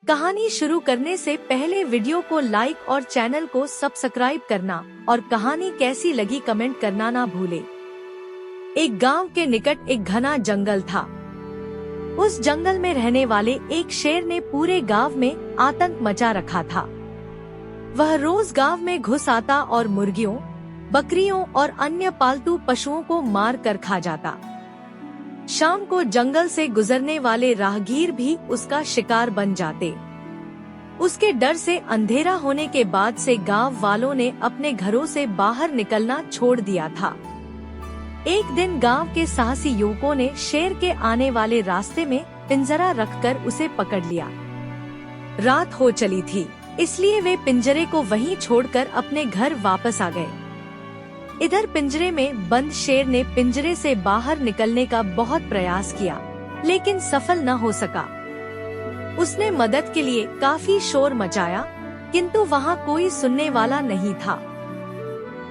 कहानी शुरू करने से पहले वीडियो को लाइक और चैनल को सब्सक्राइब करना और कहानी कैसी लगी कमेंट करना ना भूले। एक गांव के निकट एक घना जंगल था। उस जंगल में रहने वाले एक शेर ने पूरे गांव में आतंक मचा रखा था। वह रोज गांव में घुस आता और मुर्गियों, बकरियों और अन्य पालतू पशुओं को मार कर खा जाता। शाम को जंगल से गुजरने वाले राहगीर भी उसका शिकार बन जाते। उसके डर से अंधेरा होने के बाद से गांव वालों ने अपने घरों से बाहर निकलना छोड़ दिया था। एक दिन गांव के साहसी युवकों ने शेर के आने वाले रास्ते में पिंजरा रखकर उसे पकड़ लिया। रात हो चली थी, इसलिए वे पिंजरे को वहीं छोड़कर अपने घर वापस आ गए। इधर पिंजरे में बंद शेर ने पिंजरे से बाहर निकलने का बहुत प्रयास किया, लेकिन सफल न हो सका। उसने मदद के लिए काफी शोर मचाया, किंतु वहाँ कोई सुनने वाला नहीं था।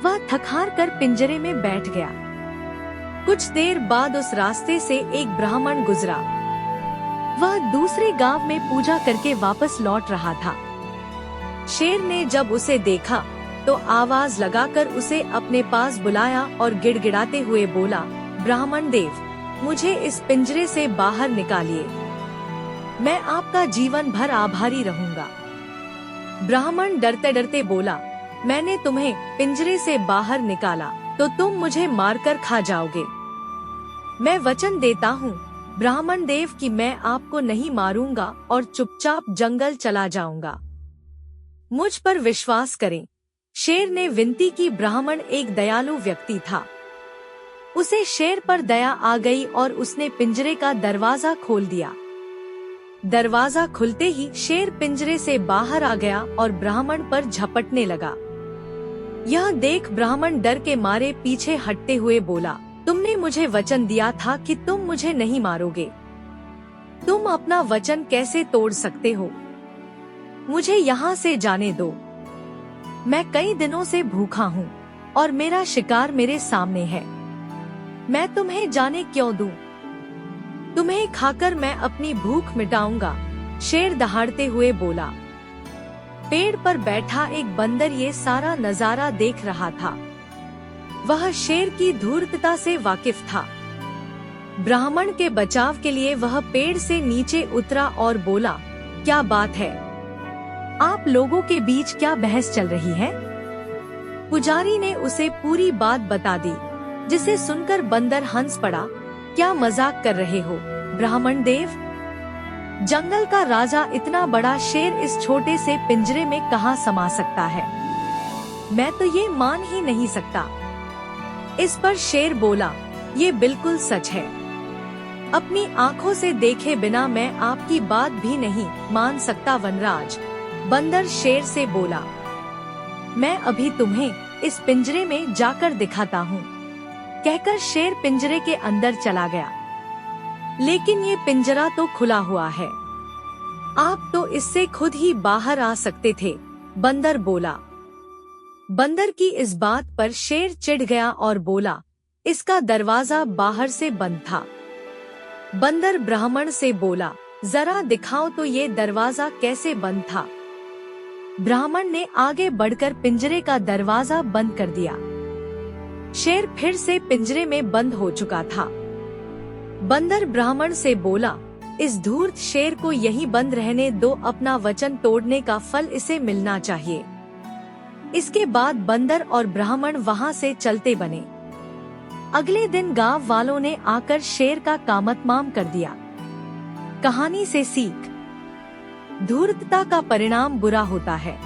वह थक-हार कर पिंजरे में बैठ गया। कुछ देर बाद उस रास्ते से एक ब्राह्मण गुजरा। वह दूसरे गांव में पूजा करके वापस लौट रहा था। शेर ने जब उसे देखा तो आवाज लगाकर उसे अपने पास बुलाया और गिड़गिड़ाते हुए बोला, ब्राह्मण देव, मुझे इस पिंजरे से बाहर निकालिए। मैं आपका जीवन भर आभारी रहूंगा। ब्राह्मण डरते डरते बोला, मैंने तुम्हें पिंजरे से बाहर निकाला तो तुम मुझे मारकर खा जाओगे। मैं वचन देता हूँ ब्राह्मण देव कि मैं आपको नहीं मारूंगा और चुपचाप जंगल चला जाऊंगा। मुझ पर विश्वास करें। शेर ने विनती की। ब्राह्मण एक दयालु व्यक्ति था। उसे शेर पर दया आ गई और उसने पिंजरे का दरवाजा खोल दिया। दरवाजा खुलते ही शेर पिंजरे से बाहर आ गया और ब्राह्मण पर झपटने लगा। यह देख ब्राह्मण डर के मारे पीछे हटते हुए बोला, तुमने मुझे वचन दिया था कि तुम मुझे नहीं मारोगे। तुम अपना वचन कैसे तोड़ सकते हो? मुझे यहाँ से जाने दो। मैं कई दिनों से भूखा हूँ और मेरा शिकार मेरे सामने है। मैं तुम्हें जाने क्यों दूं? तुम्हें खाकर मैं अपनी भूख मिटाऊंगा। शेर दहाड़ते हुए बोला। पेड़ पर बैठा एक बंदर ये सारा नजारा देख रहा था। वह शेर की धूर्तता से वाकिफ था। ब्राह्मण के बचाव के लिए वह पेड़ से नीचे उतरा और बोला, क्या बात है? आप लोगों के बीच क्या बहस चल रही है? पुजारी ने उसे पूरी बात बता दी, जिसे सुनकर बंदर हंस पड़ा। क्या मजाक कर रहे हो ब्राह्मण देव? जंगल का राजा इतना बड़ा शेर इस छोटे से पिंजरे में कहाँ समा सकता है? मैं तो ये मान ही नहीं सकता। इस पर शेर बोला, ये बिल्कुल सच है। अपनी आँखों से देखे बिना मैं आपकी बात भी नहीं मान सकता वनराज। बंदर शेर से बोला, मैं अभी तुम्हें इस पिंजरे में जाकर दिखाता हूँ। कहकर शेर पिंजरे के अंदर चला गया। लेकिन ये पिंजरा तो खुला हुआ है। आप तो इससे खुद ही बाहर आ सकते थे, बंदर बोला। बंदर की इस बात पर शेर चिढ़ गया और बोला, इसका दरवाजा बाहर से बंद था। बंदर ब्राह्मण से बोला, जरा दिखाओ तो ये दरवाजा कैसे बंद था। ब्राह्मण ने आगे बढ़कर पिंजरे का दरवाजा बंद कर दिया। शेर फिर से पिंजरे में बंद हो चुका था। बंदर ब्राह्मण से बोला, इस धूर्त शेर को यहीं बंद रहने दो, अपना वचन तोड़ने का फल इसे मिलना चाहिए। इसके बाद बंदर और ब्राह्मण वहां से चलते बने। अगले दिन गांव वालों ने आकर शेर का कामतमाम कर दिया। कहानी से सीख, धूर्तता का परिणाम बुरा होता है।